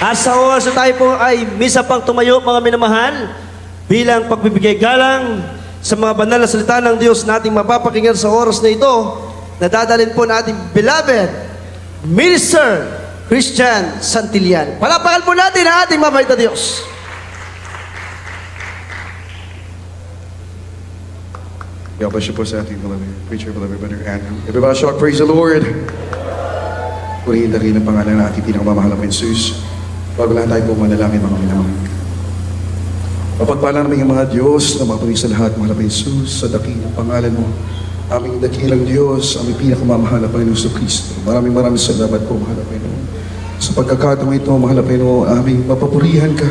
At sa oras na tayo po ay misa pang tumayo, mga minamahal, bilang pagbibigay galang sa mga banal na salita ng Diyos nating mapapakinggan sa oras na ito, nadadalhin po natin beloved Minister Christian Santillan. Palapakan po natin ang ating mabait na Diyos. God bless you po sa ating beloved preacher, beloved brother Andrew. Everybody shout, praise the Lord. Purihin dali ng pangalan ng ating pinakamamahal na Jesus. Bago lang tayo po manalangin, mga minamahal. Mapagpala namin ang mga Diyos na mapuri sa lahat, mahal na Jesus, sa dakilang pangalan mo. Aming dakilang Diyos, aming pinakamamahal na Panginoon sa Kristo. Maraming salamat po, mahal na Panginoon. Sa pagkakataong ito, mahal na Panginoon, aming mapapurihan ka.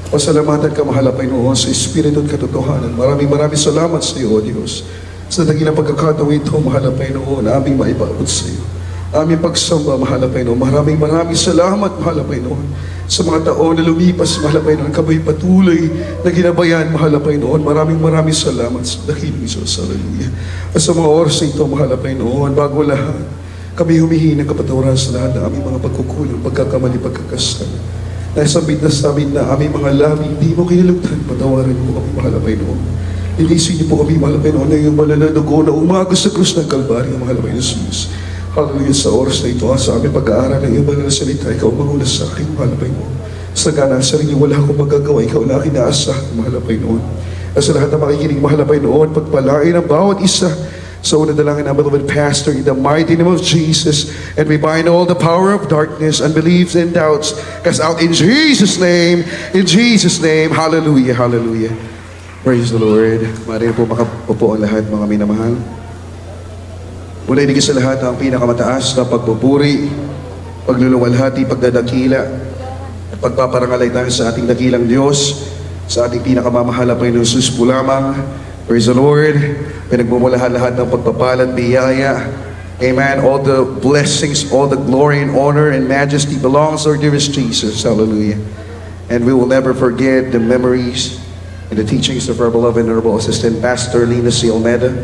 Pasalamatan ka, mahal na Panginoon, sa Espiritu at katotohanan. Maraming salamat sa iyo, O Diyos. Sa dakilang pagkakataong ito, mahal na Panginoon, aming maibabot sa iyo. Aming pagsamba, mahal na Panginoon. Maraming salamat, mahal na Panginoon. Sa mga taon na lumipas, mahal na Panginoon, kabay patuloy na ginabayan, mahal na Panginoon. Maraming salamat sa dakilang Isus. Hallelujah. At sa mga oras na ito, mahal na Panginoon, bago lahat, kami humihingi ng kapatawaran sa lahat ng aming mga pagkukulang, pagkakamali, pagkakasala. Nasabit na aming mga labi, hindi mo kinalugtan, patawarin mo kami, mahal na Panginoon. Linisin niyo po kami, mahal na Panginoon, na yung malaladugo na umagas sa krus ng Kalbaryo, mahal na Panginoon Jesus. Hallelujah, sa oras na ito, sa aming pag-aaral ng iyong banal na salita, ikaw mangulas sa akin, mahal na Panginoon. Sa gana, sarili, wala akong magagawa, ikaw na akin naasahan, mahal na Panginoon. At sa lahat ng makikinig, mahal na Panginoon, pagpalain ang bawat isa sa unang dalangin ng beloved pastor in the mighty name of Jesus, and we bind all the power of darkness, unbeliefs and doubts, cast out in Jesus' name, hallelujah, hallelujah. Praise the Lord. Maraming po makapupo ang lahat, mga minamahal. Mula inigit sa lahat ang pinakamataas na pagpupuri, pagluluwalhati, pagdadakila, at pagpaparangalay tayo sa ating dakilang Diyos, sa ating pinakamamahal na Panginoon Jesus po lamang. Praise the Lord. Pinagmumulahan lahat ng pagpapalat, biyaya. Amen. All the blessings, all the glory and honor and majesty belongs to our dearest Jesus. Hallelujah. And we will never forget the memories and the teachings of our beloved Honorable Assistant Pastor Lina C. Almeida,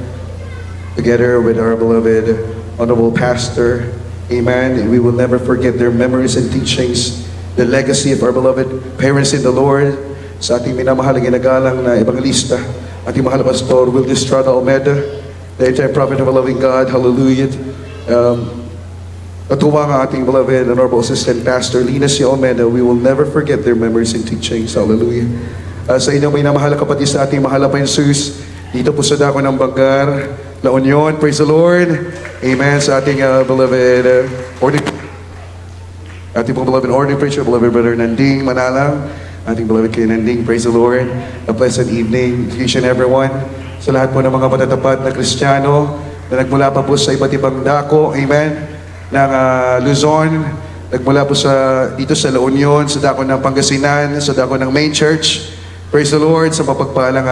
together with our beloved Honorable Pastor. Amen. And we will never forget their memories and teachings, the legacy of our beloved parents in the Lord, sa ating minamahal ginagalang na evangelista, ating mahal na Pastor Will Estrada Almeida, the entire prophet of a loving God, hallelujah. Katuwa nga ating beloved Honorable Assistant Pastor Lina C. Almeida, we will never forget their memories and teachings, hallelujah. Sa inyong minamahal na kapatid sa ating mahal na Jesus, dito po sa dako ng Bangar, La Union, praise the Lord. Amen. Sa ating beloved ordinary preacher, beloved brother Nanding Manalang, ating beloved kay Nanding, praise the Lord. A pleasant evening to each and everyone. Sa lahat po ng mga matatapat na Kristiyano na nagmula pa po sa iba't ibang dako, amen, ng Luzon, nagmula po dito sa La Union, sa dako ng Pangasinan, sa dako ng Main Church. Praise the Lord, sa mapagpalang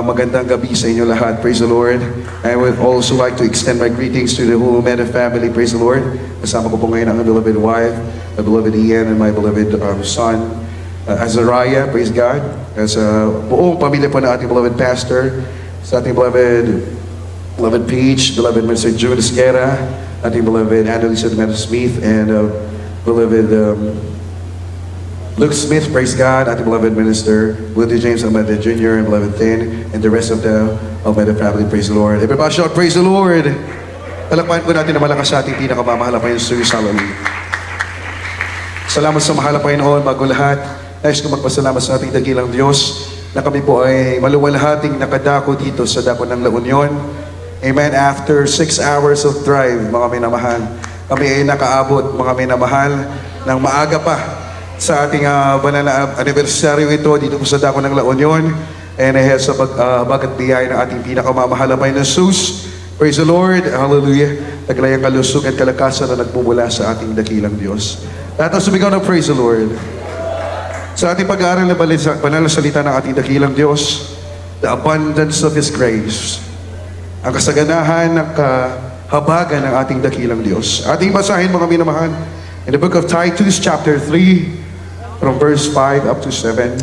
magandang gabi sa inyo lahat. Praise the Lord. I would also like to extend my greetings to the whole Meta family. Praise the Lord. Kasama ko po ngayon ang beloved wife, the beloved Ian, and my beloved son, Azariah. Praise God. Sa buong pamilya po ng ating beloved pastor, sa ating beloved Peach, beloved Mr. June Esquera, ating beloved Annalisa Smith, and beloved Luke Smith, praise God, ating beloved minister, Willie James Almeida Jr., and beloved Thin, and the rest of the Almeida family, praise the Lord. Everybody shout, praise the Lord! Talakpayan po natin na malakas sa ating pinakamamahal na Panginoon, hallelujah. Salamat sa mahal na Panginoon, bago lahat. Nais ko magpasalamat sa ating dakilang Diyos na kami po ay maluwalhating nakadako dito sa dako ng La Union. Amen. After 6 hours of drive, mga minamahal, kami ay nakaabot, mga minamahal, ng maaga pa sa ating banal na anibersaryo ito dito po sa dako ng La Union, and sa bagat biyay ng ating pinakamamahal na Panginoon Jesus. Praise the Lord, hallelujah. Naglayang kalusog at kalakasan na nagmumula sa ating dakilang Diyos. Let us sumigaw ng praise the Lord. Sa ating pag-aaral na banal na salita ng ating dakilang Diyos, the abundance of His grace, ang kasaganahan ng kahabagan ng ating dakilang Diyos. Ating basahin, mga minamahal, in the book of Titus chapter 3, from verse 5 up to 7.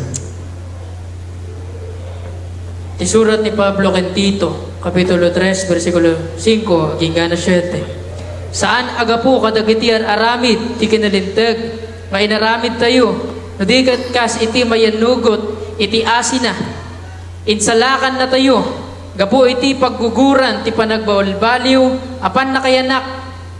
Isurat ni Pablo kay Tito, Kapitulo 3, versikulo 5, hanggang 7. Saan agapu kadagitian aramid, ti kinalintag, nga inaramid tayo, nudigat kas iti mayanugot, iti asina, insalakan na tayo, gapo iti pagguguran, ti panagbawal-baliw, apan nakayanak,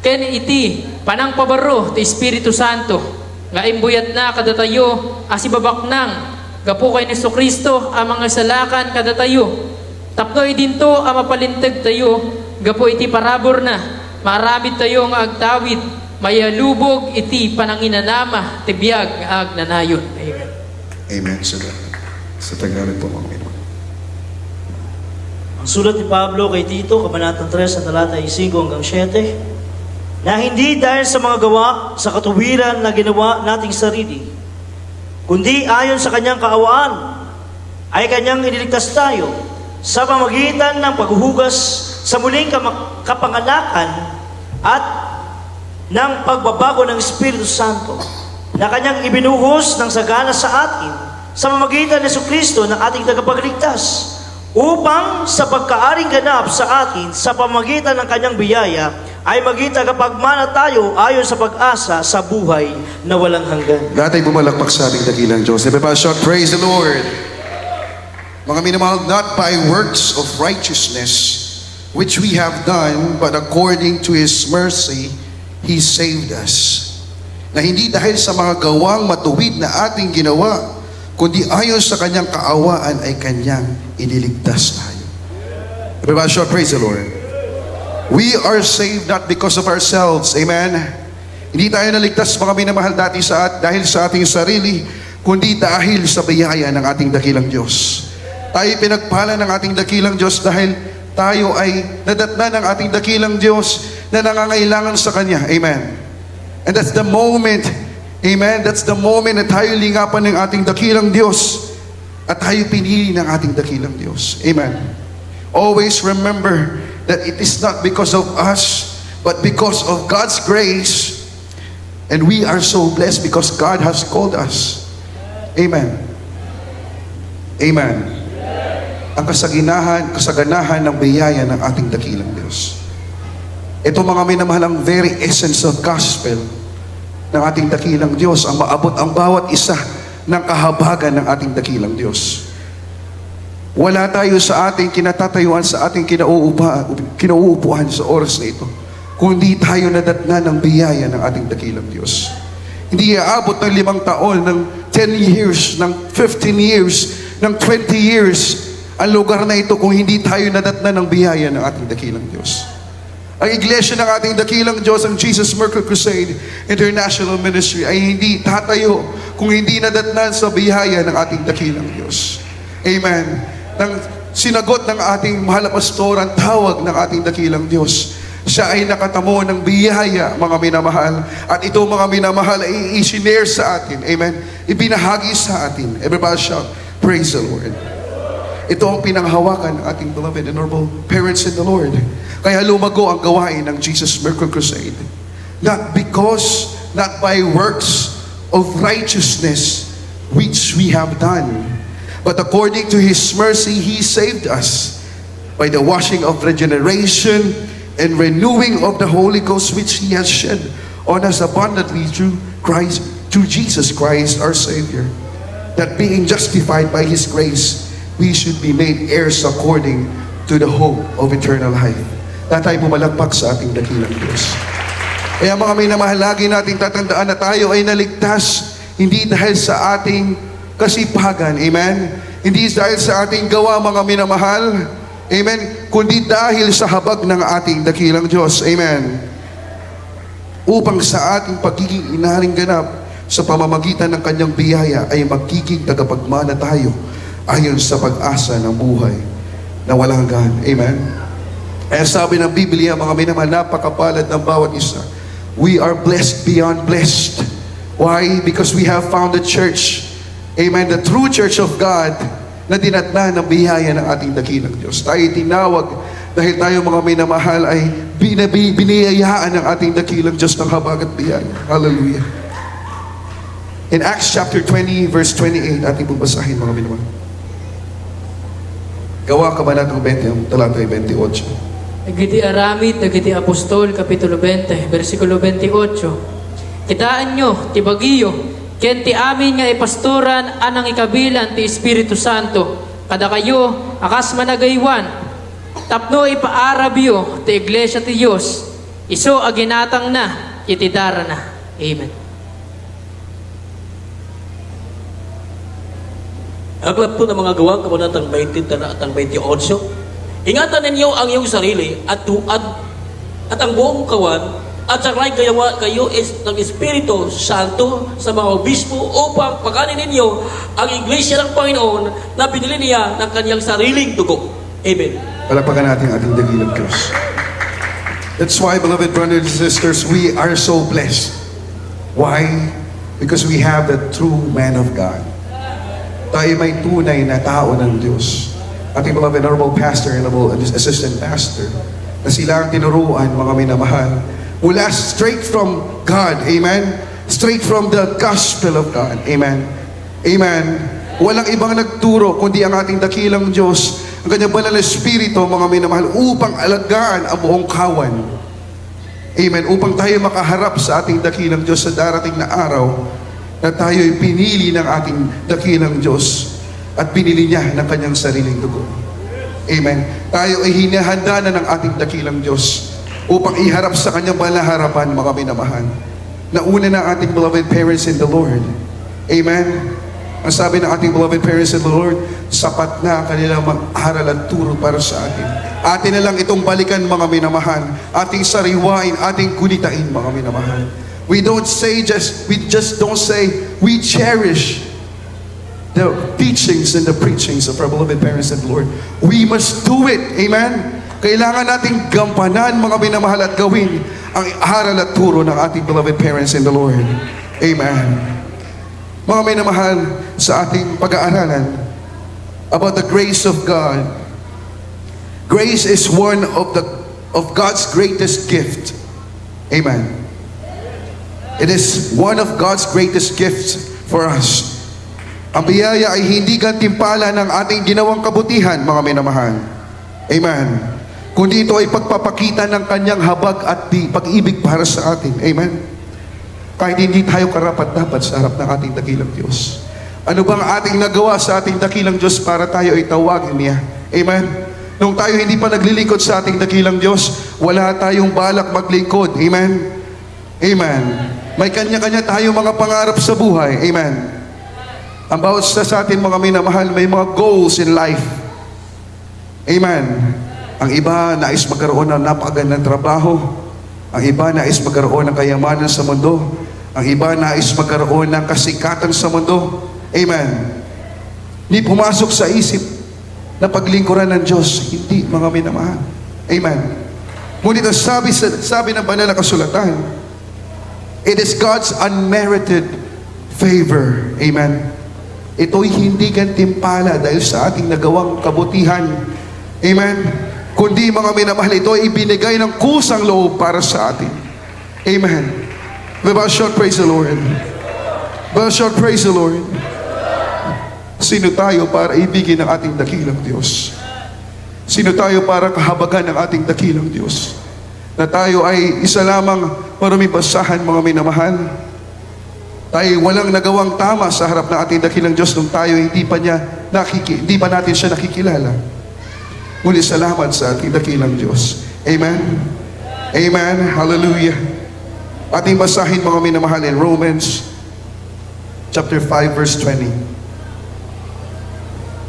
ken iti panangpabaro, ti Espiritu Santo, nga imbuyat na kada tayo, asibabak nang, gapo kay Neso Kristo, ang mga salakan kada tayo, tapno idinto ang mapalintag tayo, gapo iti parabor na, maramid tayo nga agtawid, mayalubog iti pananginanama, tibiyag nga agnanayon. Amen. Amen. Sa Tagalog po, mga minamahal. Ang sulat ni Pablo kay Tito, Kabanatang 3, talata 5 hanggang 7, na hindi dahil sa mga gawa sa katuwiran na ginawa nating sarili, kundi ayon sa kanyang kaawaan, ay kanyang iniligtas tayo sa pamagitan ng paghuhugas sa muling kapanganakan at ng pagbabago ng Espiritu Santo na kanyang ibinuhos ng sagana sa atin sa pamamagitan ni Jesucristo na ating tagapagligtas, upang sa pagkaaring ganap sa atin sa pamamagitan ng kanyang biyaya ay maging tagapagmana tayo ayon sa pag-asa sa buhay na walang hanggan. Lahat ay bumalakpak sa ating dakilang Diyos. Everybody shout, praise the Lord. Mga minamahal, not by works of righteousness which we have done, but according to His mercy, He saved us. Na hindi dahil sa mga gawang matuwid na ating ginawa, kundi ayon sa kanyang kaawaan ay kanyang iniligtas tayo. Everybody shout, praise the Lord. We are saved not because of ourselves. Amen? Hindi tayo naligtas, mga minamahal, dahil sa ating sarili, kundi dahil sa biyaya ng ating dakilang Diyos. Tayo pinagpala ng ating dakilang Diyos dahil tayo ay nadatna ng ating dakilang Diyos na nangangailangan sa Kanya. Amen. And that's the moment, amen, that's the moment na tayo lingapan ng ating dakilang Diyos at tayo pinili ng ating dakilang Diyos. Amen. Always remember that it is not because of us, but because of God's grace, and we are so blessed because God has called us. Amen. Amen. Ang kasaganahan ng biyaya ng ating dakilang Diyos. Ito, mga minamahal, ang very essence of gospel ng ating dakilang Diyos, ang maabot ang bawat isa ng kahabagan ng ating dakilang Diyos. Wala tayo sa ating kinatatayuan, sa ating kinauupuan sa oras na ito, kundi tayo nadatna ng biyaya ng ating dakilang Diyos. Hindi aabot ng 5 taon, ng 10 years, ng 15 years, ng 20 years, ang lugar na ito kung hindi tayo nadatna ng biyaya ng ating dakilang Diyos. Ang iglesia ng ating dakilang Diyos, ang Jesus Miracle Crusade International Ministry, ay hindi tatayo kung hindi nadatnan sa biyaya ng ating dakilang Diyos. Amen. Nang sinagot ng ating mahal na pastor ang tawag ng ating dakilang Diyos, siya ay nakatamo ng biyaya, mga minamahal. At ito, mga minamahal, ay i-share sa atin. Amen. Ibinahagi sa atin. Everybody shout, praise the Lord. Ito ang pinanghawakan ng ating beloved and honorable parents in the Lord. Kaya lumago ang gawain ng Jesus Miracle Crusade. Not by works of righteousness which we have done, but according to His mercy, He saved us by the washing of regeneration and renewing of the Holy Ghost which He has shed on us abundantly through Jesus Christ our Savior. That being justified by His grace, we should be made heirs according to the hope of eternal life. Na tayo pumalagpak sa ating dakilang Diyos. Kaya mga minamahal, lagi nating tatandaan na tayo ay naligtas hindi dahil sa ating kasipagan. Amen? Hindi dahil sa ating gawa, mga minamahal. Amen? Kundi dahil sa habag ng ating dakilang Diyos. Amen? Upang sa ating pagiging inaring ganap sa pamamagitan ng kanyang biyaya ay magiging tagapagmana tayo ayon sa pag-asa ng buhay na walang hanggan. Amen? Kaya sabi ng Biblia, mga minamahal, napakapalad ng bawat isa. We are blessed beyond blessed. Why? Because we have found a church. Amen? The true church of God na dinatna ng biyaya ng ating dakilang Diyos. Tayo tinawag dahil tayo, mga minamahal, ay biniyayaan ng ating dakilang Diyos ng habag at biyaya. Hallelujah. In Acts chapter 20, verse 28, ating bubasahin, mga minamahal. Gawa, Kabanatang 20, talata 28. Nagiti aramid, nagiti apostol, kapitulo 20, versikulo 28. Kitaan nyo, ti bagiyo, ken ti amin nga ipastoran anang ikabilan ti Espiritu Santo. Kada kayo, akas managaywan, tapno ipaarabyo ti Iglesia ti Diyos, iso aginatang na, itidara na. Amen. Aklat po ng mga gawang kabanatang 20 at ang 28. Ingatan ninyo ang iyong sarili at ang buong kawan at sakay kayo ng Espiritu Santo sa mga obispo upang pagkanin ninyo ang Iglesia ng Panginoon na binili niya ng kanyang sariling dugo. Amen. Palapakan natin ang ating dakilang Diyos. That's why, beloved brothers and sisters, we are so blessed. Why? Because we have the true man of God. Tayo may tunay na tao ng Diyos. Ating beloved honorable pastor and honorable assistant pastor na sila ang tinuruan, mga minamahal, mula straight from God. Amen? Straight from the gospel of God. Amen? Amen? Walang ibang nagturo kundi ang ating dakilang Diyos, ang kanyang banal na Espiritu, mga minamahal, upang alagaan ang buong kawan. Amen? Upang tayo makaharap sa ating dakilang Diyos sa darating na araw na tayo'y pinili ng ating dakilang Diyos at pinili niya ng kanyang sariling dugo. Amen? Tayo ay hinahanda na ng ating dakilang Diyos upang iharap sa kanyang banal na harapan, mga minamahal. Nauna na ating beloved parents in the Lord. Amen? Ang sabi ng ating beloved parents in the Lord, sapat na kanilang mag-aral at turo para sa atin. Atin na lang itong balikan, mga minamahal. Ating sariwain, ating gunitain, mga minamahal. We just don't say we cherish the teachings and the preachings of our beloved parents and Lord. We must do it. Amen? Kailangan nating gampanan, mga minamahal, at gawin ang aral at turo ng ating beloved parents in the Lord. Amen. Mga minamahal, sa ating pag-aaralan about the grace of God. Grace is one of God's greatest gift. Amen. It is one of God's greatest gifts for us. Ang biyaya ay hindi gantimpala ng ating ginawang kabutihan, mga minamahal. Amen. Kundi ito ay pagpapakita ng kanyang habag at pag-ibig para sa atin. Amen. Kahit hindi tayo karapat-dapat sa harap ng ating dakilang Diyos. Ano bang ating nagawa sa ating dakilang Diyos para tayo ay tawagin niya? Amen. Nung tayo hindi pa naglilingkod sa ating dakilang Diyos, wala tayong balak maglingkod. Amen. Amen. May kanya-kanya tayong mga pangarap sa buhay. Amen. Ang bawat sa atin, mga minamahal, may mga goals in life. Amen. Ang iba nais magkaroon ng napakagandang trabaho. Ang iba nais magkaroon ng kayamanan sa mundo. Ang iba nais magkaroon ng kasikatan sa mundo. Amen. Hindi pumasok sa isip na paglingkuran ng Diyos. Hindi, mga minamahal. Amen. Ngunit ang sabi ng banal na kasulatan, it is God's unmerited favor. Amen. Ito'y hindi gantimpala dahil sa ating nagawang kabutihan. Amen. Kundi, mga minamahal, ito ay ibinigay ng kusang loob para sa atin. Amen. Let's shout praise the Lord. Let's shout praise the Lord. Sino tayo para ibigin ng ating dakilang Diyos? Sino tayo para kahabagan ng ating dakilang Diyos? Na tayo ay isa lamang parumibasahan, mga minamahal. Tayo walang nagawang tama sa harap ng ating dakilang Diyos nung tayo hindi pa natin siya nakikilala. Ngunit salamat sa ating dakilang Diyos. Amen? Amen? Hallelujah. Ating basahin, mga minamahal, in Romans chapter 5 verse 20.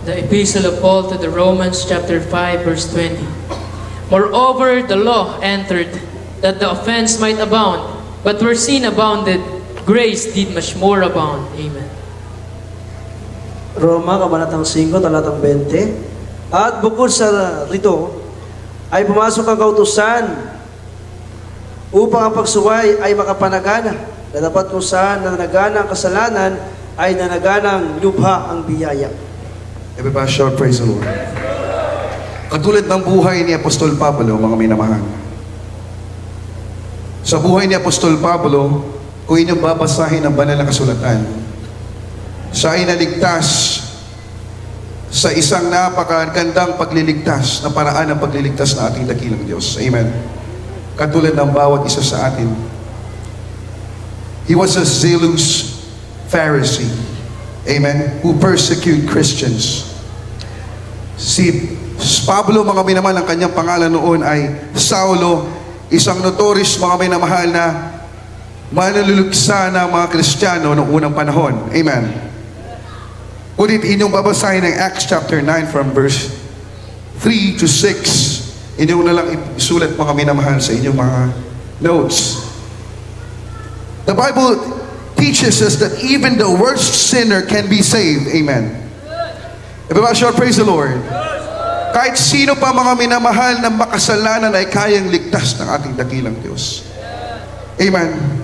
The Epistle of Paul to the Romans, chapter 5, verse 20. Moreover, the law entered, that the offense might abound, but where sin abounded, grace did much more abound. Amen. Roma, kabanatang 5, talatang 20. At bukod sa rito, ay pumasok ang kautusan upang ang pagsuway ay makapanagana, na dapat kung saan nanagana ang kasalanan, ay nanaganang lubha ang biyaya. Everybody shout praise the Lord. Katulad ng buhay ni Apostol Pablo, mga minamahal. Sa buhay ni Apostol Pablo, kung inyong babasahin ang banal na kasulatan, siya ay naligtas sa isang napakagandang pagliligtas na paraan ng pagliligtas na ating dakilang Diyos. Amen. Katulad ng bawat isa sa atin. He was a zealous Pharisee. Amen. Who persecute Christians. Si Pablo, mga minamahal, ang kanyang pangalan noon ay Saulo, isang notorious, mga minamahal, na manluluksa ng mga Kristiyano noong unang panahon. Amen. Ngunit inyong babasahin ng Acts chapter 9 from verse 3 to 6. Inyong na lang isulat, mga minamahal, sa inyong mga notes. The Bible teaches us that even the worst sinner can be saved. Amen. Everybody shout, praise the Lord. Kahit sino pa, mga minamahal, na makasalanan ay kayang ligtas ng ating dakilang Diyos. Amen.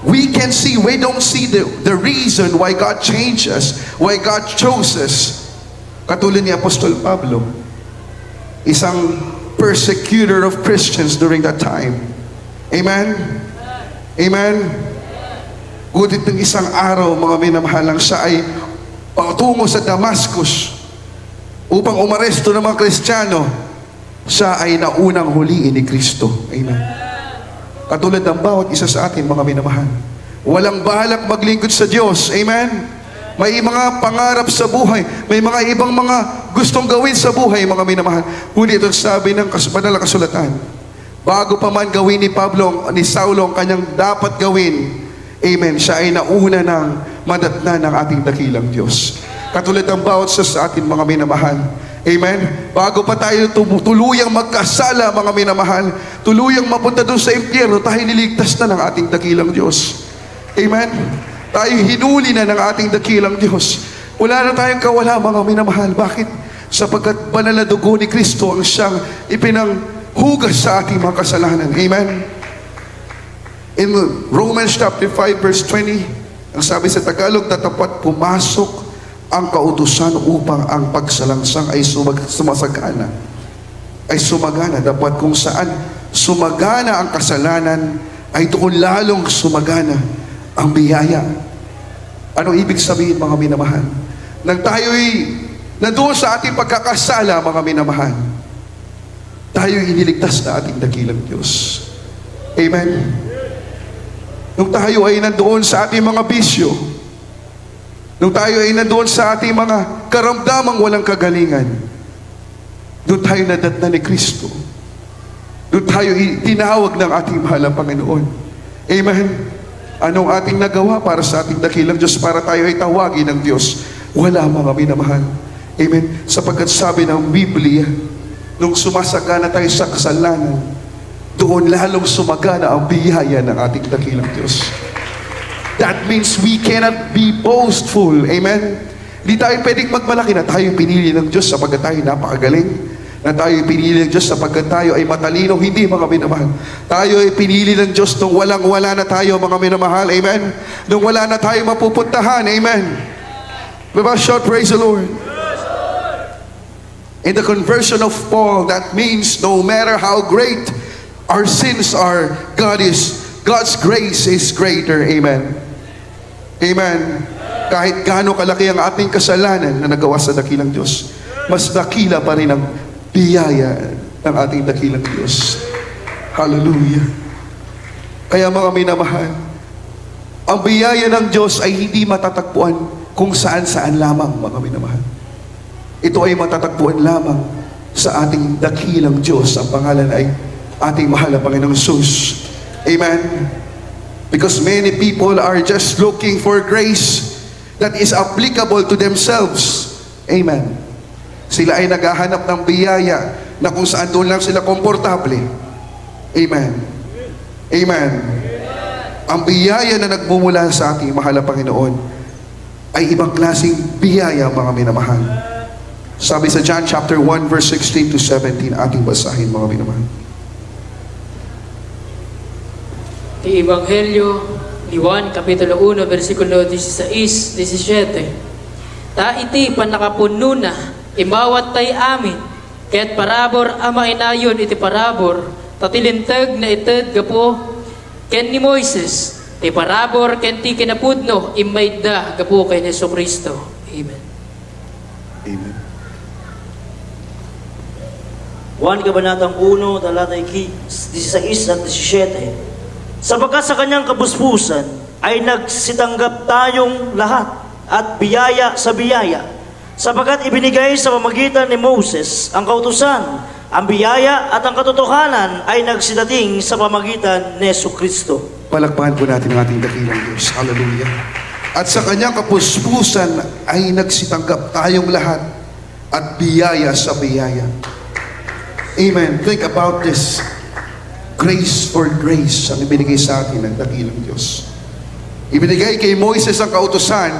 We don't see the reason why God changed us, why God chose us. Katulad ni Apostol Pablo, isang persecutor of Christians during that time. Amen? Amen? Ngunit ng isang araw, mga minamahalang, siya ay patungo sa Damascus upang umaresto ng mga Kristiyano. Siya ay naunang huliin ni Kristo. Amen? Katulad ng bawat isa sa atin, mga minamahal, walang balak maglingkod sa Diyos. Amen? May mga pangarap sa buhay, may mga ibang mga gustong gawin sa buhay, mga minamahal. Ngunit ito sabi ng banal na kasulatan, bago pa man gawin ni Saulo ang kanyang dapat gawin, amen, siya ay nauna ng madatnan ng ating dakilang Diyos. Katulad ng bawat isa sa atin, mga minamahal. Amen? Bago pa tayo tuluyang magkasala, mga minamahal, tuluyang mapunta doon sa impyerno, tayo niligtas na ng ating dakilang Diyos. Amen? Tayo hinuli na ng ating dakilang Diyos. Wala na tayong kawala, mga minamahal. Bakit? Sapagkat banal na dugo ni Kristo ang siyang ipinanghugas sa ating mga kasalanan. Amen? In Romans chapter 5 verse 20, ang sabi sa Tagalog, tatapat pumasok ang kautusan upang ang pagsalangsang ay sumagana. Dapat kung saan sumagana ang kasalanan, ay doon lalong sumagana ang biyaya. Ano ibig sabihin, mga minamahal? Nang tayo'y nandoon sa ating pagkakasala, mga minamahal, tayo'y iniligtas na ating dakilang Diyos. Amen? Nung tayo ay nandoon sa ating mga bisyo, nung tayo ay nandoon sa ating mga karamdamang walang kagalingan, doon tayo nadatnan ni Kristo. Doon tayo tinawag ng ating mahal na Panginoon. Amen? Anong ating nagawa para sa ating dakilang Diyos, para tayo ay tawagin ng Diyos? Wala, mga minamahal. Amen? Sapagkat sabi ng Biblia, nung sumasagana tayo sa kasalanan, doon lalong sumagana ang biyaya ng ating dakilang Diyos. That means we cannot be boastful. Amen? Hindi tayo pwedeng magmalaki na tayo pinili ng Diyos sapagkat tayo napakagaling, na tayo pinili ng Diyos sapagkat tayo ay matalino. Hindi, mga minamahal. Tayo ay pinili ng Diyos nung walang-wala na tayo, mga minamahal. Amen? Nung wala na tayo mapupuntahan. Amen? Diba? Shout, praise the Lord. In the conversion of Paul, that means no matter how great our sins are, God's grace is greater. Amen? Amen? Kahit gaano kalaki ang ating kasalanan na nagawa sa dakilang Diyos, mas dakila pa rin ang biyaya ng ating dakilang Diyos. Hallelujah. Kaya, mga minamahal, ang biyaya ng Diyos ay hindi matatagpuan kung saan-saan lamang, mga minamahal. Ito ay matatagpuan lamang sa ating dakilang Diyos. Ang pangalan ay ating mahal na Panginoong Jesus. Amen? Because many people are just looking for grace that is applicable to themselves. Amen? Sila ay naghahanap ng biyaya na kung saan doon lang sila komportable. Amen? Amen? Ang biyaya na nagmumula sa ating mahal na Panginoon ay ibang klaseng biyaya, mga minamahal. Sabi sa John chapter 1 verse 16 to 17, ating basahin, mga minamahal. Di Ebanghelyo ni Juan, Kapitulo 1, versikulo 16, 17. Ta iti panakapuno na, imawat tay amin, kaya't parabor ama inayon iti parabor, tatilintag na ited gapo, ken ni Moises, ti parabor ken ti kinapudno, imayda gapo kay Yesu Kristo. Amen. Amen. 1 Kabanatang 1, talatay 16 at 17. Sapagkat sa kanyang kabuspusan ay nagsitanggap tayong lahat at biyaya sa biyaya. Sapagkat ibinigay sa pamagitan ni Moses ang kautusan, ang biyaya at ang katotohanan ay nagsidating sa pamagitan ni Jesucristo. Palakpakan po natin ang ating dakilang Diyos. Hallelujah. At sa kanyang kapuspusan ay nagsitanggap tayong lahat at biyaya sa biyaya. Amen. Think about this. Grace for grace ang ibinigay sa atin ng dakilang Diyos. Ibinigay kay Moises ang kautusan.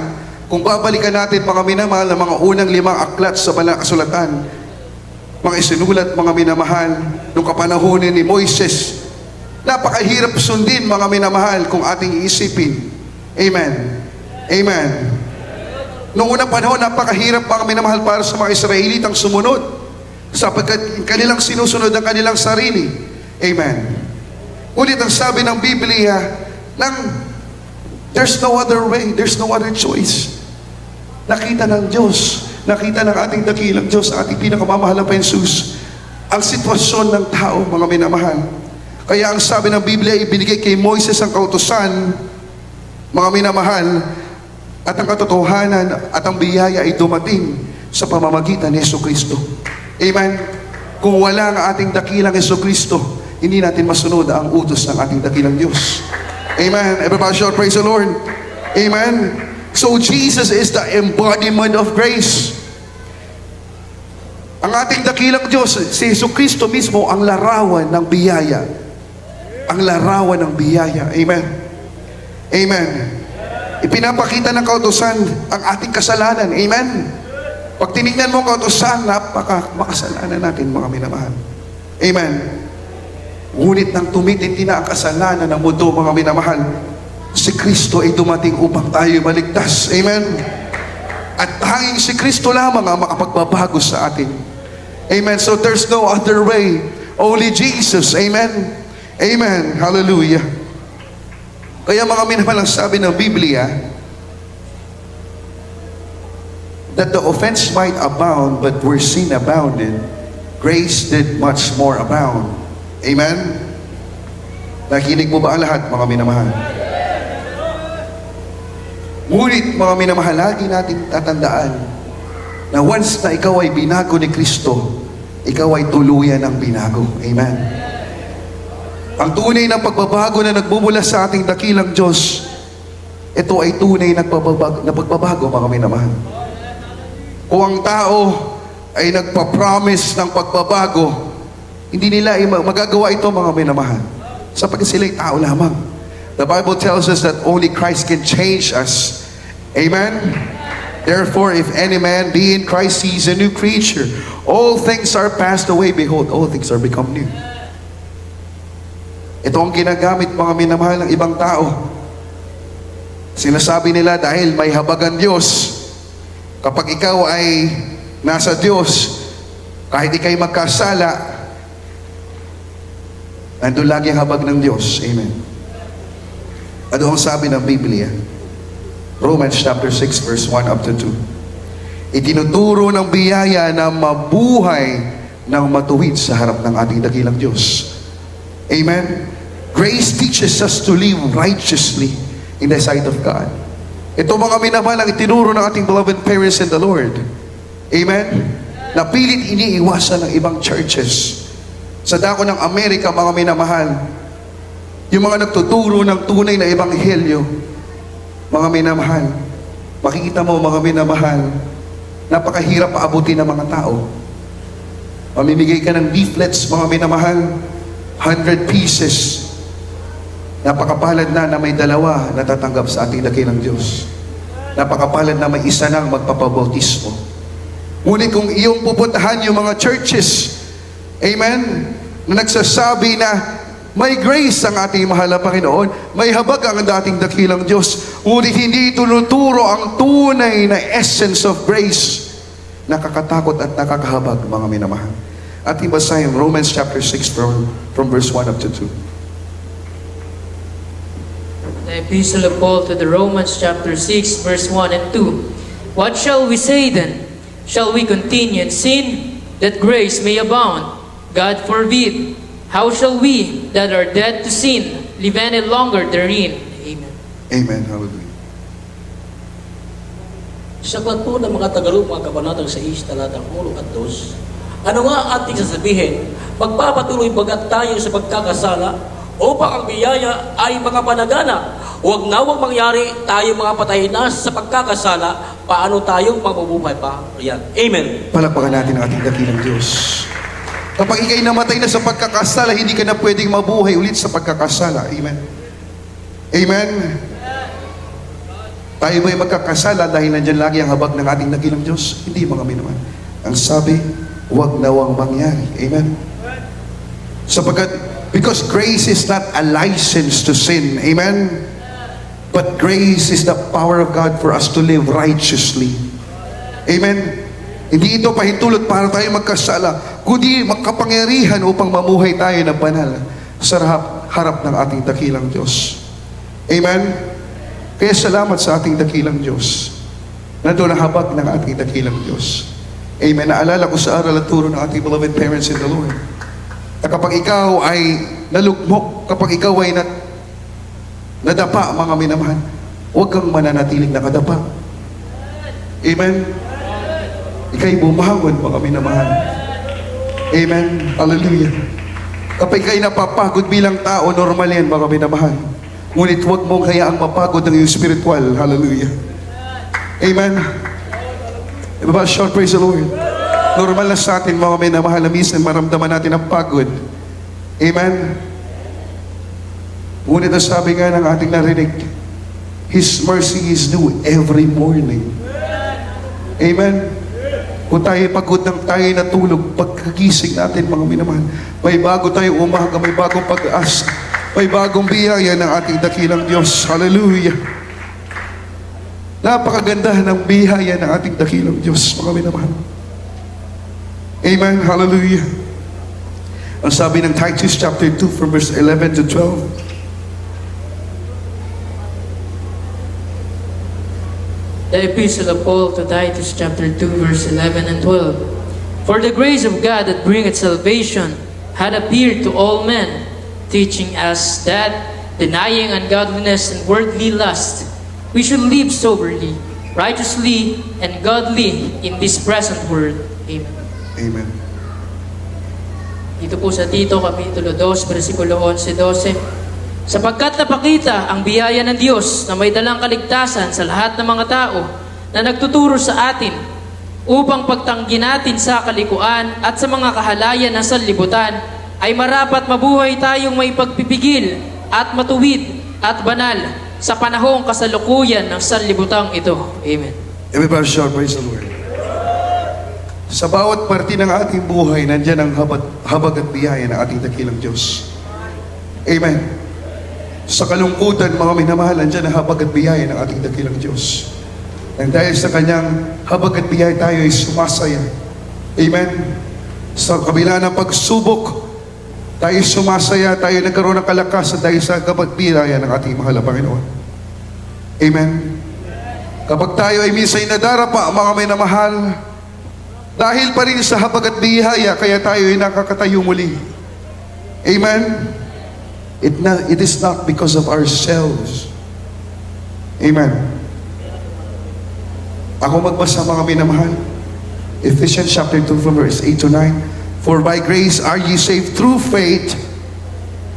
Kung babalikan natin mga minamahal ng mga unang 5 aklat sa banal na kasulatan, mga isinulat mga minamahal nung kapanahonan ni Moises, napakahirap sundin mga minamahal kung ating iisipin. Amen. Amen. Noong unang panahon, napakahirap mga minamahal para sa mga Israelitang sumunod sapagkat kanilang sinusunod ang kanilang sarili. Amen. Ngunit ang sabi ng Biblia, there's no other way, there's no other choice. Nakita ng Diyos, nakita ng ating dakilang Diyos, ating pinakamamahal na Jesus, ang sitwasyon ng tao, mga minamahal. Kaya ang sabi ng Biblia, ibinigay kay Moises ang kautusan, mga minamahal, at ang katotohanan at ang biyaya ay dumating sa pamamagitan ni Jesucristo. Amen. Kung wala ang ating dakilang Jesucristo, hindi natin masunod ang utos ng ating dakilang Diyos. Amen. Everybody shout, praise the Lord. Amen. So Jesus is the embodiment of grace. Ang ating dakilang Diyos, si Jesucristo mismo ang larawan ng biyaya. Ang larawan ng biyaya. Amen. Amen. Ipinapakita ng kautusan ang ating kasalanan. Amen. Pag tinignan mo ang kautusan, makasalanan natin, mga minamahal. Amen. Ngunit nang tumitindi na ang kasalanan ng mundo, mga minamahal, si Kristo ay dumating upang tayo maligtas. Amen. At tanging si Kristo lamang ang makapagbabago sa atin. Amen. So there's no other way. Only Jesus. Amen. Amen. Hallelujah. Kaya mga minamahal, ang sabi ng Biblia, that the offense might abound, but where sin abounded, grace did much more abound. Amen? Nakinig mo ba ang lahat, mga minamahal? Ngunit, mga minamahal, lagi natin tatandaan na once na ikaw ay binago ni Kristo, ikaw ay tuluyan ng binago. Amen? Ang tunay na pagbabago na nagmumula sa ating dakilang Diyos, ito ay tunay na pagbabago, mga minamahal. Kung ang tao ay nagpa-promise ng pagbabago, hindi nila magagawa ito, mga minamahal. Sapagkat sila ay tao lamang. The Bible tells us that only Christ can change us. Amen? Therefore, if any man be in Christ, he is a new creature. All things are passed away. Behold, all things are become new. Ito ang ginagamit, mga minamahal, ng ibang tao. Sinasabi nila dahil may habag ang Diyos, kapag ikaw ay nasa Diyos, kahit ikay magkasala, nandun lagi ang habag ng Diyos. Amen. Ano ang sabi ng Biblia? Romans chapter 6 verse 1 up to 2. Itinuturo ng biyaya na mabuhay ng matuwid sa harap ng ating dakilang Diyos. Amen. Grace teaches us to live righteously in the sight of God. Ito, mga minamahal, ang itinuro ng ating beloved parents in the Lord. Amen? Napilit iniiwasan ng ibang churches. Sa dako ng Amerika, mga minamahal, yung mga nagtuturo ng tunay na ebanghelyo, mga minamahal, makikita mo, mga minamahal, napakahirap paabutin ng mga tao. Mamimigay ka ng leaflets, mga minamahal, 100 pieces. Napakapalad na may 2 natatanggap sa ating dakilang Diyos. Napakapalad na may isa nang magpapabautismo. Ngunit kung iyong pupuntahan yung mga churches, amen, na nagsasabi na may grace ang ating mahal na Panginoon, may habag ang dating dakilang Diyos, ngunit hindi tunuturo ang tunay na essence of grace, nakakatakot at nakakahabag, mga minamahal. At ibasahin Romans chapter 6 from verse 1 up to 2. The Epistle of Paul to the Romans chapter 6 verse 1 and 2. What shall we say then? Shall we continue in sin that grace may abound? God forbid. How shall we that are dead to sin live any longer therein. Amen. Amen. Hallelujah. Sa aklat po ng mga Tagalog, mga kabanatang 6, talatang 1 at 2, ano nga ating sasabihin? Magpapatuloy bagat tayo sa pagkakasala upang ang biyaya ay makapanagana. Huwag mangyari tayo mga patay na sa pagkakasala, paano tayong mabubuhay pa? Yan. Amen. Palakpakan natin ang ating dakilang Diyos. Kapag ikay namatay na sa pagkakasala, hindi ka na pwedeng mabuhay ulit sa pagkakasala. Amen. Amen. Tayo ba'y magkakasala dahil nandyan lagi ang habag ng ating dakilang Diyos? Hindi, mga minaman. Ang sabi, huwag nawang mangyari. Amen. Sapagkat, because grace is not a license to sin. Amen. But grace is the power of God for us to live righteously. Amen. Hindi ito pahintulot para tayo magkasala, kundi makapangyarihan upang mamuhay tayo na banal sa harap ng ating dakilang Diyos. Amen. Kaya salamat sa ating dakilang Diyos. Nandun ang habag ng ating dakilang Diyos. Amen. Naalala ko sa aral at turo ng ating beloved parents in the Lord, na kapag ikaw ay nalugmok, kapag ikaw ay nadapa, mga minamahal, huwag kang mananatiling nakadapa. Amen. Ika'y bumangon, mga minamahal. Amen. Hallelujah. Kapag ika'y napapagod bilang tao, normal yan, mga minamahal. Ngunit huwag mong hayaang mapagod ng iyong spiritual. Hallelujah. Amen. Diba? Shout, praise the Lord. Normal na sa atin, mga minamahal, na minsan maramdaman natin ang pagod. Amen. Ngunit ang sabi nga ng ating narinig, His mercy is new every morning. Amen. Kung tayo pagod ng tayo natulog, pagkagising natin, mga minamahal, may bago tayo umaga, may bagong pag-asa, may bagong biyaya ng ating dakilang Diyos. Hallelujah. Napakaganda ng biyaya ng ating dakilang Diyos, mga minamahal. Amen. Hallelujah. Ang sabi ng Titus chapter 2 from verse 11 to 12, The Epistle of Paul to Titus chapter 2 verse 11 and 12. For the grace of God that bringeth salvation had appeared to all men, teaching us that, denying ungodliness and worldly lust, we should live soberly, righteously, and godly in this present world. Amen. Amen. Dito po sa Tito, Kapitulo 2, versikulo 11-12. Sapagkat napakita ang biyaya ng Diyos na may dalang kaligtasan sa lahat ng mga tao na nagtuturo sa atin upang pagtanggi natin sa kalikuan at sa mga kahalayan ng sanlibutan ay marapat mabuhay tayong may pagpipigil at matuwid at banal sa panahong kasalukuyan ng sanlibutang ito. Amen. Everybody shout, praise the Lord. Sa bawat parte ng ating buhay, nandyan ang habag at biyaya ng ating dakilang Diyos. Amen. Sa kalungkutan, mga minamahal, nandyan ang habag at biyaya ng ating dakilang Diyos. And dahil sa kanyang habag at biyaya, tayo ay sumasaya. Amen. Sa kabila ng pagsubok, tayo sumasaya, tayo nagkaroon ng kalakasan dahil sa habag at biyaya ng ating mahal na Panginoon. Amen. Kapag tayo ay minsan nadarapa, mga minamahal, dahil pa rin sa habag at biyaya, kaya tayo ay nakakatayo muli. Amen. It is not because of ourselves. Amen. Ako magbasa, mga minamahal. Ephesians chapter 2 from verse 8 to 9. For by grace are ye saved through faith,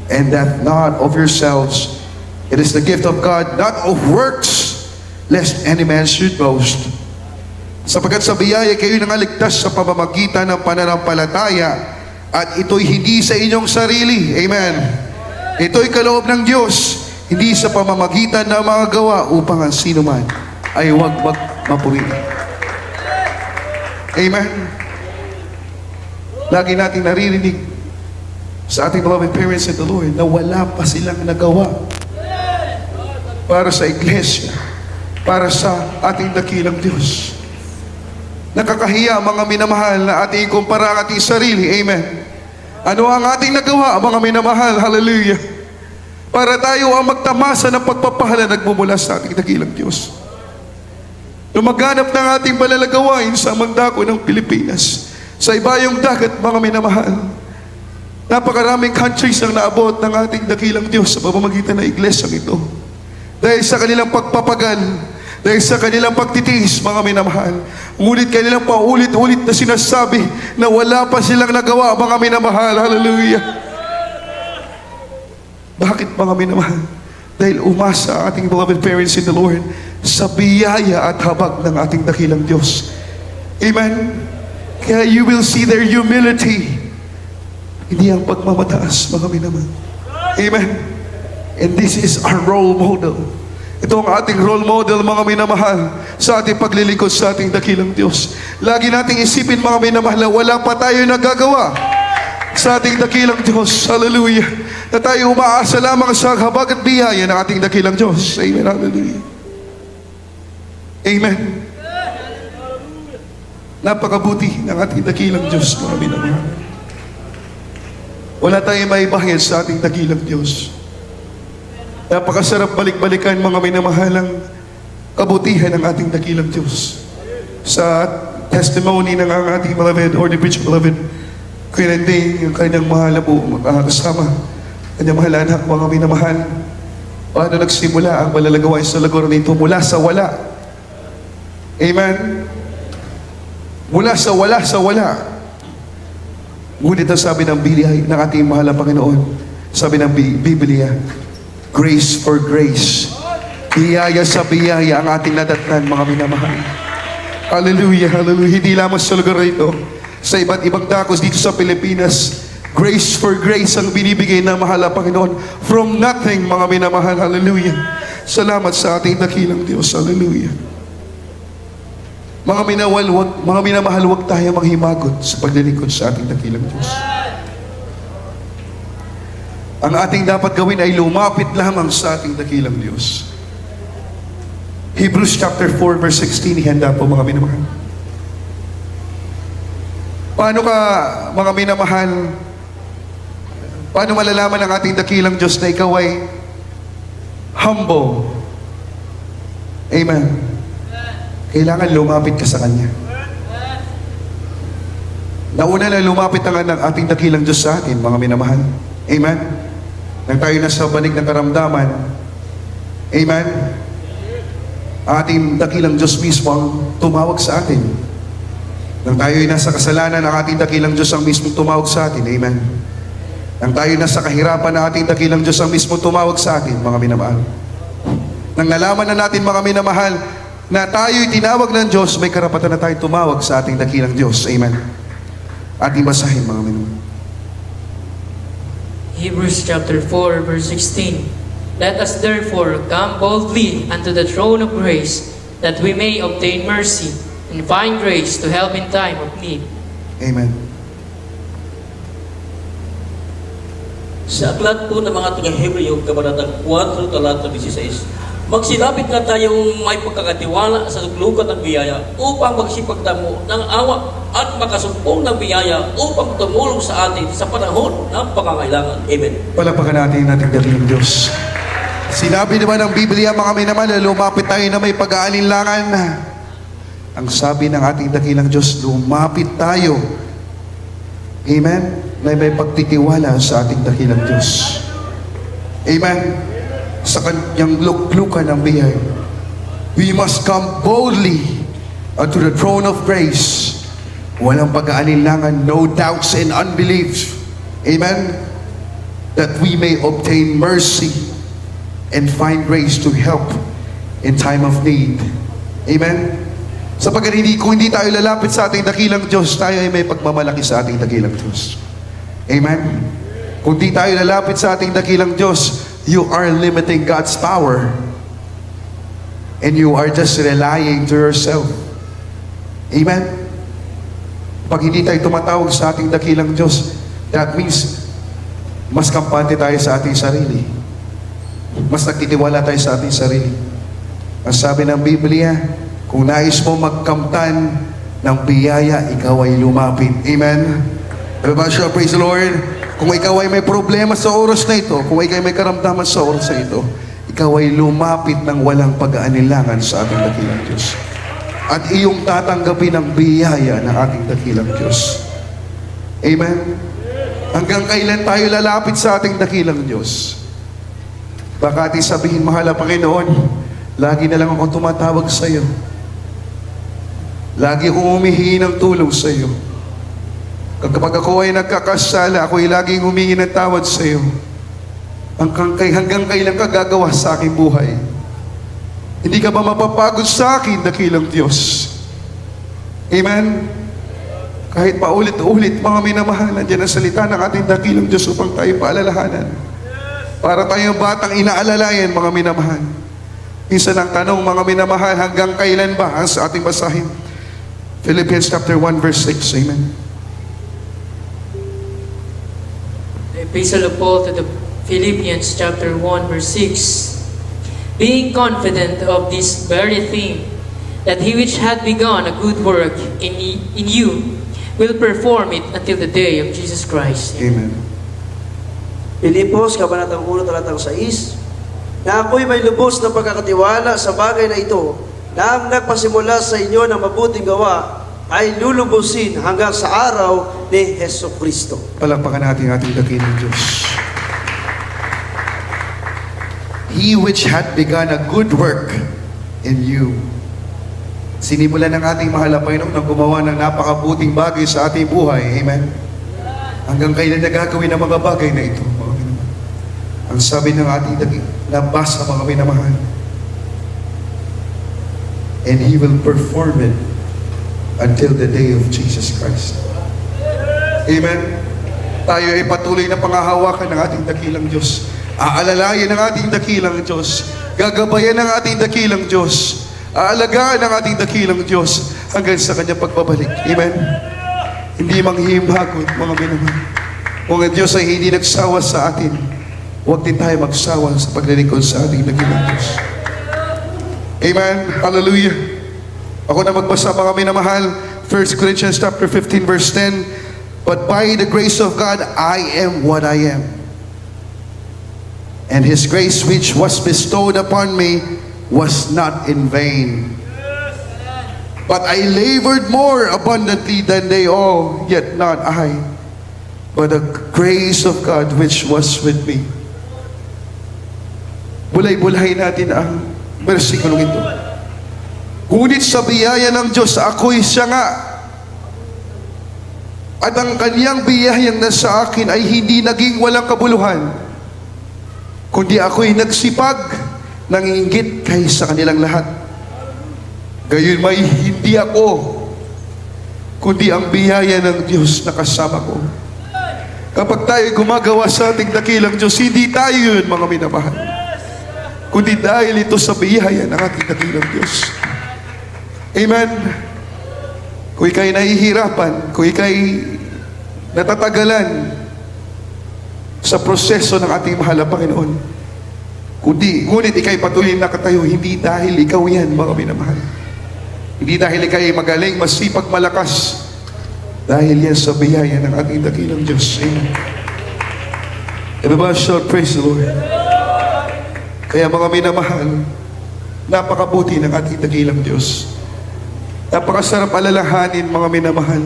and that not of yourselves. It is the gift of God, not of works, lest any man should boast. Sapagkat sa biyaya kayo nangaligtas sa pamamagitan ng pananampalataya, at ito'y hindi sa inyong sarili. Amen. Ito'y kaloob ng Diyos, hindi sa pamamagitan ng mga gawa upang ang sino man ay huwag mapuri. Amen. Lagi nating naririnig sa ating beloved parents in the Lord na wala pa silang nagawa para sa iglesia, para sa ating dakilang Diyos. Nakakahiya, mga minamahal, na ating ikumpara ang ating sarili. Amen. Ano ang ating nagawa, mga minamahal? Hallelujah. Para tayo ang magtamasa ng pagpapahal na nagmumula sa ating dakilang Diyos. Lumaganap ng ating malalagawain sa mandako ng Pilipinas, sa ibayong dagat, mga minamahal. Napakaraming countries ang naabot ng ating dakilang Diyos sa pamamagitan ng iglesyang ito. Dahil sa kanilang pagpapagal, dahil sa kanilang pagtitiis, mga minamahal. Ngunit kanilang paulit-ulit na sinasabi na wala pa silang nagawa, mga minamahal. Hallelujah. Bakit, mga minamahal? Dahil umasa ang ating beloved parents in the Lord sa biyaya at habag ng ating dakilang Diyos. Amen? Kaya you will see their humility. Hindi ang pagmamataas, mga minamahal. Amen? And this is our role model. Ito ang ating role model, mga minamahal, sa ating paglilingkod sa ating dakilang Diyos. Lagi nating isipin, mga minamahal, na wala pa tayo nagagawa sa ating dakilang Diyos. Hallelujah. Na tayo umaasa lamang sa habag at biyaya ng ating dakilang Diyos. Amen. Hallelujah. Amen. Napakabuti ng ating dakilang Diyos, mga minamahal. Wala tayong maibahid sa ating dakilang Diyos. Napakasarap balik-balikan, mga minamahalang kabutihan ng ating dakilang Diyos. Sa testimony ng ang ating beloved, or the preacher beloved, Kuya Nanding, yung kanyang mahal na po, makakasama, kanyang mahal na anak, mga minamahal, paano nagsimula ang malalagawa sa lagor nito mula sa wala. Amen? Mula sa wala sa wala. Ngunit ang sabi ng Biblia, ng ating mahal na Panginoon, sabi ng Biblia, grace for grace. Biyaya sa biyaya ang ating nadatnan, mga minamahal. Hallelujah, hallelujah. Hindi lamang sa lugar ito, sa iba't ibang dakos dito sa Pilipinas, grace for grace ang binibigay ng mahal na Panginoon. From nothing, mga minamahal. Hallelujah. Salamat sa ating dakilang Diyos. Hallelujah. Mga minamahal, huwag tayo manghimagot sa paglilingkod sa ating dakilang Diyos. Ang ating dapat gawin ay lumapit lamang sa ating dakilang Diyos. Hebrews chapter 4 verse 16, ihanda po, mga minamahal. Paano ka, mga minamahal, paano malalaman ng ating dakilang Diyos na ikaw ay humble? Amen. Kailangan lumapit ka sa Kanya. Nauna na lumapit ang ating dakilang Diyos sa atin, mga minamahal. Amen. Nang tayo nasa banig ng karamdaman, amen, ating dakilang Diyos mismo ang tumawag sa atin. Nang tayo nasa kasalanan, ang ating dakilang Diyos ang mismo tumawag sa atin. Amen. Nang tayo nasa kahirapan, ang ating dakilang Diyos ang mismo tumawag sa atin, mga minamahal. Nang nalaman na natin, mga minamahal, na tayo'y tinawag ng Diyos, may karapatan na tayo tumawag sa ating dakilang Diyos. Amen. Ating basahin, mga minamahal. Hebrews chapter 4 verse 16. Let us therefore come boldly unto the throne of grace, that we may obtain mercy and find grace to help in time of need. Amen. Sa aklat po ng mga taga-Hebreo, kabanatang 4, talata 16, magsilapit na tayong may pagkakatiwala sa luglugan ng biyaya upang magsipagtamo ng awa at makasumpong ng biyaya upang tumulong sa atin sa panahon ng pangangailangan. Amen. Palapakan natin ang ating dakilang Diyos. Sinabi naman ng Biblia, mga minamahal, na lumapit tayo na may pag-aalinlangan. Ang sabi ng ating dakilang Diyos, lumapit tayo. Amen? Na may pagtitiwala sa ating dakilang Diyos. Amen? Sa kanyang luklukan ng biyaya. We must come boldly unto the throne of grace. Walang pag-aalinlangan, no doubts and unbeliefs. Amen? That we may obtain mercy and find grace to help in time of need. Amen? Sapagkat kung hindi tayo lalapit sa ating dakilang Diyos, tayo ay may pagmamalaki sa ating dakilang Diyos. Amen? Kung di tayo lalapit sa ating dakilang Diyos, you are limiting God's power. And you are just relying to yourself. Amen? Pag hindi tayo tumatawag sa ating dakilang Diyos, that means mas kampante tayo sa ating sarili. Mas nagtitiwala tayo sa ating sarili. Ang sabi ng Biblia, kung nais mo magkamtan ng biyaya, ikaw ay lumapit. Amen? Praise the Lord. Kung ikaw ay may problema sa oras na ito, kung ikaw ay may karamdaman sa oras na ito, ikaw ay lumapit ng walang pag-aanilangan sa ating dakilang Diyos. At iyong tatanggapin ang biyaya ng ating dakilang Diyos. Amen? Hanggang kailan tayo lalapit sa ating dakilang Diyos? Baka ating sabihin, mahal na Panginoon, lagi na lang ako tumatawag sa iyo. Lagi akong humihingi ng tulong sa iyo. Kapag ako ay nagkakasala, ako ay laging humingi ng tawad sa iyo. Hanggang kailan ka gagawa sa aking buhay? Hindi ka ba mapapagod sa akin, dakilang Diyos? Amen? Kahit paulit-ulit, mga minamahal, nandiyan ang salita ng ating dakilang Diyos upang tayo paalalahanan. Para tayong batang inaalalayan, mga minamahal. Isa ng tanong, mga minamahal, hanggang kailan ba ang sa ating basahin? Philippians chapter 1 verse 6. Amen. The Epistle of Paul to the Philippians chapter 1 verse 6. Being confident of this very thing, that he which hath begun a good work in you will perform it until the day of Jesus Christ. Amen. Pilipos, Kabanatang 1, Talatang 6, na ako'y may lubos na pagkakatiwala sa bagay na ito, na ang nagpasimula sa inyo ng mabuting gawa ay lulubusin hanggang sa araw ni Hesus Kristo. Palakpakan natin ating dakilang Diyos. He which had begun a good work in you. Sinimulan ng ating mahal na Panginoon na gumawa ng napakabuting bagay sa ating buhay. Amen. Hanggang kailan na gagawin ang mga bagay na ito, mga minamahal? Ang sabi ng ating nabasa, mga minamahal, and He will perform it until the day of Jesus Christ. Amen. Tayo ay patuloy na pangahawakan ng ating dakilang Diyos. Aalalayan ng ating dakilang Diyos. Gagabayan ng ating dakilang Diyos. Aalagaan ng ating dakilang Diyos hanggang sa kanyang pagbabalik. Amen. Hindi manghihimagot, mga minamahal. Kung ang Diyos ay hindi nagsawa sa atin, huwag din tayo magsawa sa paglilingkod sa ating dakilang Diyos. Amen. Hallelujah. Ako na magbasa, mga minamahal. 1 Corinthians chapter 15 verse 10. But by the grace of God, I am what I am. And His grace which was bestowed upon me was not in vain. But I labored more abundantly than they all, yet not I, but the grace of God which was with me. Bulay-bulay natin ang versikulong ito. Ngunit sa biyaya ng Diyos, ako'y siya nga. At ang kaniyang biyayang nasa akin ay hindi naging walang kabuluhan, kundi ako'y nagsipag, nanginggit kaysa kanilang lahat. Gayon may hindi ako, kundi ang biyaya ng Diyos na kasama ko. Kapag tayo gumagawa sa ating dakilang Diyos, hindi tayo yun, mga minamahal, kundi dahil ito sa biyaya ng ating dakilang Diyos. Amen. Kung ika'y nahihirapan, kung ika'y natatagalan sa proseso ng ating mahal na Panginoon, ngunit ika'y patuloy na nakatayo, hindi dahil ikaw yan, mga minamahal. Hindi dahil ika'y magaling, masipag, malakas. Dahil yan sa biyaya ng ating dakilang Diyos. Amen. Everybody shall praise the Lord. Kaya mga minamahal, napakabuti ng ating dakilang Diyos. Napakasarap alalahanin, mga minamahal.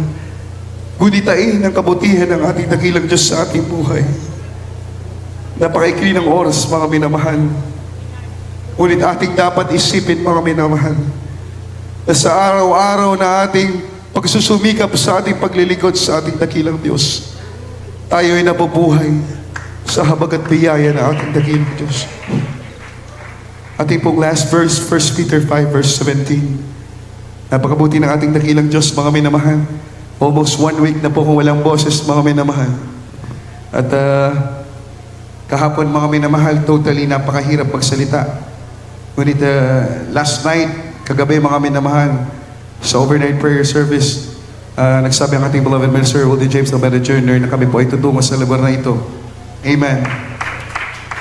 Gunitain ang kabutihan ng ating dakilang Diyos sa ating buhay. Napakaikli ng oras, mga minamahal. Ngunit ating dapat isipin, mga minamahal, na sa araw-araw na ating pagsusumikap sa ating paglilingkod sa ating dakilang Diyos, tayo ay nabubuhay sa habag at biyaya ng ating dakilang Diyos. Ating pong last verse, 1 Peter 5 verse 17. Napakabuti ng ating dakilang Diyos, mga minamahal. Almost 1 week na po kung walang boses, mga minamahal. At kahapon, mga minamahal, totally napakahirap magsalita. Ngunit last night, kagabi, mga minamahal, sa overnight prayer service, nagsabi ang ating beloved minister, Willie James Alberto Jr., na kami po ay tutungo sa lugar na ito. Amen.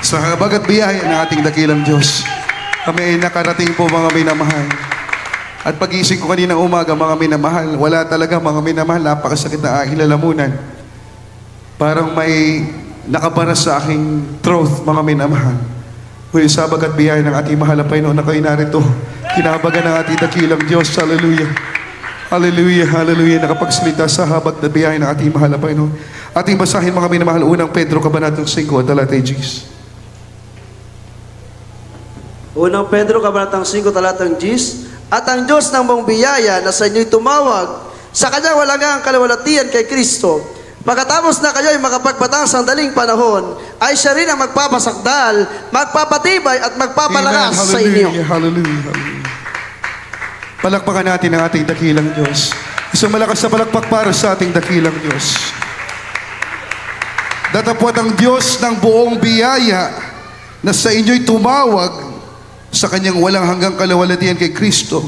Sa habag at biyaya ng ating dakilang Diyos, kami ay nakarating po, mga minamahal. At pag-ising ko kanina umaga, mga minamahal, wala talaga, mga minamahal, napakasakit na aking lalamunan. Parang may nakabara sa aking throat, mga minamahal. Ngunit sa habag at biyaya ng ating mahal na Panginoon na kayo narito, kinabagan ng ating dakilang Diyos. Hallelujah. Hallelujah, hallelujah. Nakapagsalita sa habag at biyaya ng ating mahal na Panginoon. Ating basahin mga minamahal, unang Pedro, Kabanatang 5, talatay Gs. Unang Pedro, Kabanatang 5, talatang 10. At ang Diyos ng buong biyaya na sa inyo'y tumawag sa kanyang walang kalawalatian kay Kristo, pagkatapos na kayo'y makapagbatang sandaling panahon, ay siya rin ang magpapasakdal, magpapatibay at magpapalakas sa inyo. Hallelujah, hallelujah, hallelujah. Palakpakan natin ang ating dakilang Diyos. Isang malakas na palakpak para sa ating dakilang Diyos. Datapwat ang Diyos ng buong biyaya na sa inyo'y tumawag sa kanyang walang hanggang kalawalatian kay Kristo.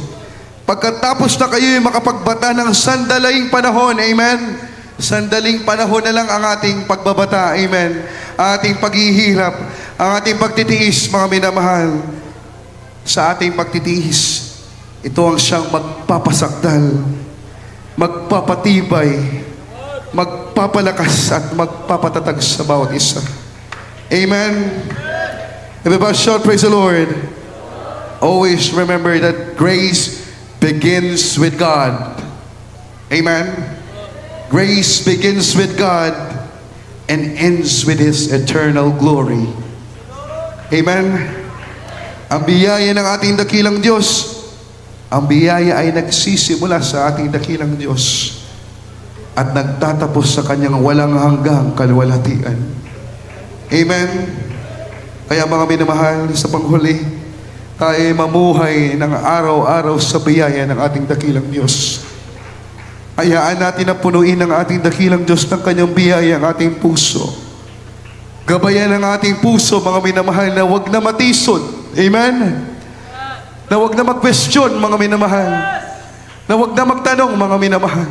Pagkatapos na kayo'y makapagbata ng sandaling panahon, amen? Sandaling panahon na lang ang ating pagbabata, amen? Ating paghihirap, ang ating pagtitiis, mga minamahal. Sa ating pagtitiis, ito ang siyang magpapasakdal, magpapatibay, magpapalakas at magpapatatag sa bawat isa. Amen? Everybody shout, praise the Lord. Always remember that grace begins with God. Amen? Grace begins with God and ends with His eternal glory. Amen? Ang biyaya ng ating dakilang Diyos, ang biyaya ay nagsisimula sa ating dakilang Diyos at nagtatapos sa kanyang walang hanggang kalwalhatian. Amen? Kaya mga minamahal, sa panghuli, tayo ay mamuhay ng araw-araw sa biyaya ng ating dakilang Diyos. Hayaan natin na punuin ng ating dakilang Diyos ng kanyang biyaya ang ating puso. Gabayan ang ating puso, mga minamahal, na huwag na matisod. Amen? Na huwag na mag-question, mga minamahal. Na huwag na magtanong, mga minamahal.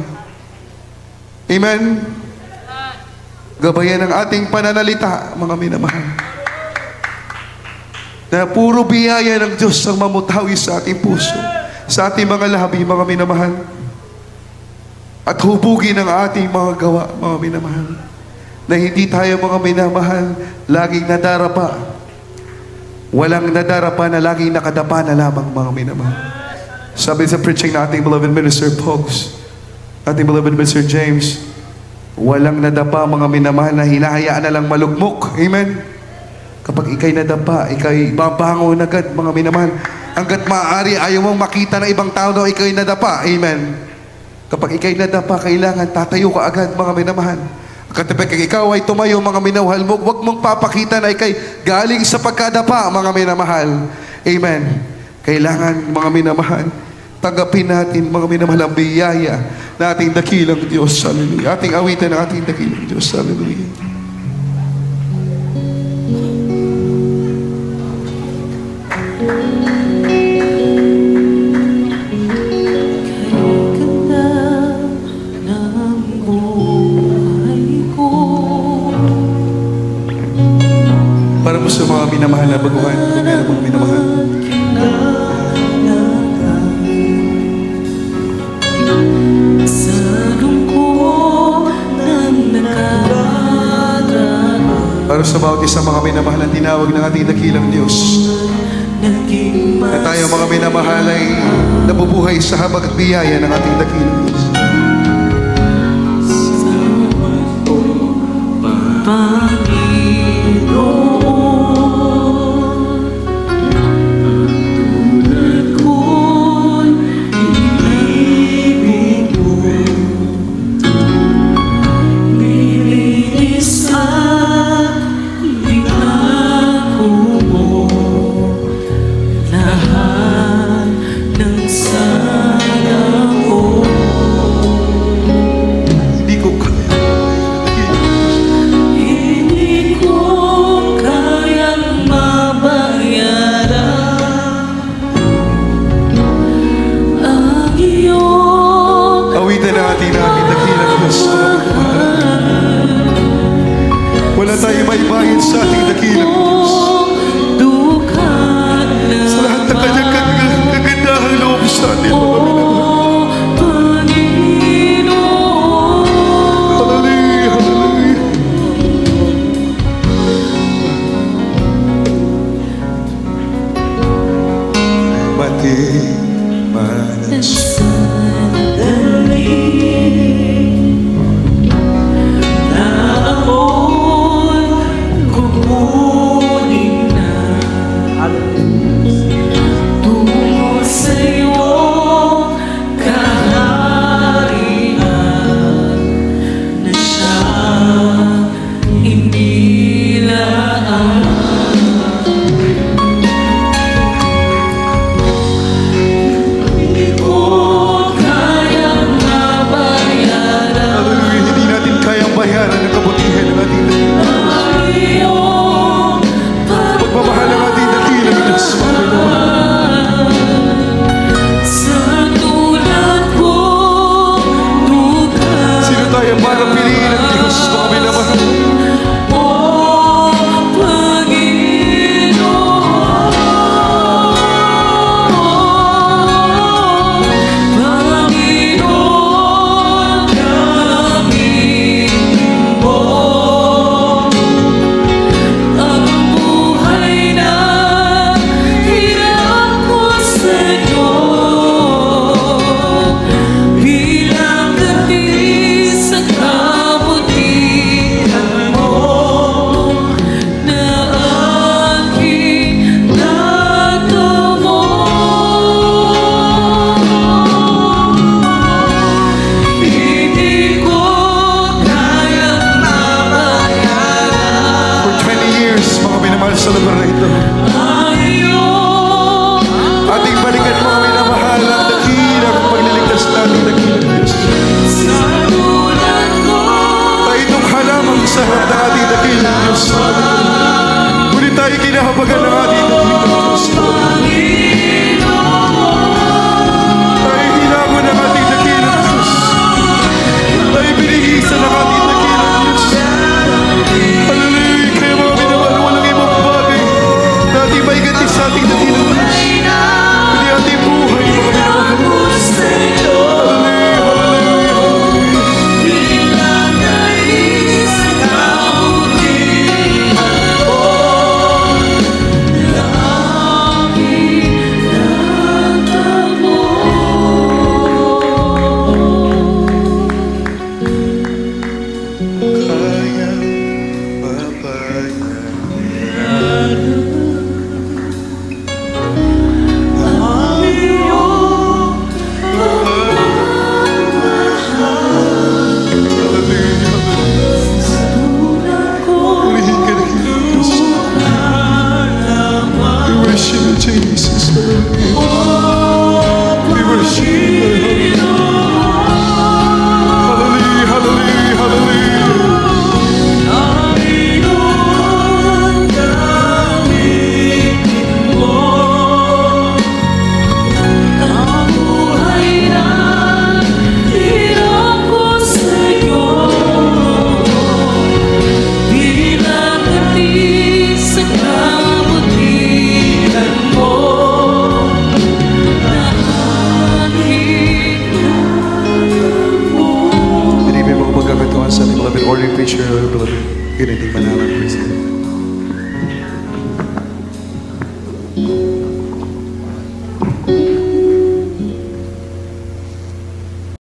Amen? Gabayan ang ating pananalita, mga minamahal. Na puro biyaya ng Diyos ang mamutawi sa ating puso, sa ating mga labi, mga minamahal. At hubugin ang ating mga gawa, mga minamahal. Na hindi tayo, mga minamahal, laging nadarapa. Walang nadarapa na laging nakadapa na lamang, mga minamahal. Sabi sa preaching na ating beloved minister Pogs, ating beloved minister James, walang nadapa, mga minamahal, na hinahayaan na lang malugmok. Amen? Kapag ikay nadapa, ikay babangon agad, mga minamahal. Hanggat maaari, ayaw mong makita ng ibang tao na ikay nadapa. Amen. Kapag ikay nadapa, kailangan tatayo ka agad, mga minamahal. Kapag ikaw ay tumayo, mga minamahal mo, huwag mong papakita na ikay galing sa pagkadapa, mga minamahal. Amen. Kailangan, mga minamahal, tanggapin natin, mga minamahal, ang biyaya na ating dakilang Diyos. Hallelujah. Ating awitan ng ating dakilang Diyos. Hallelujah. Para po sa mga minamahal na baguhan, mga minamahal. Para sa bawat isang mga minamahal na tinawag ng ating dakilang Diyos, na tayo mga minamahal ay nabubuhay sa habag at biyaya ng ating dakilang Diyos. Wala tayo maibayad sa ating dakilang Diyos. Sa lahat ng kanyang kagandahang loob sa atin, mga minamahal. Hallelujah, hallelujah. Matimanas. nature, beloved. Yun ang ating panalangin.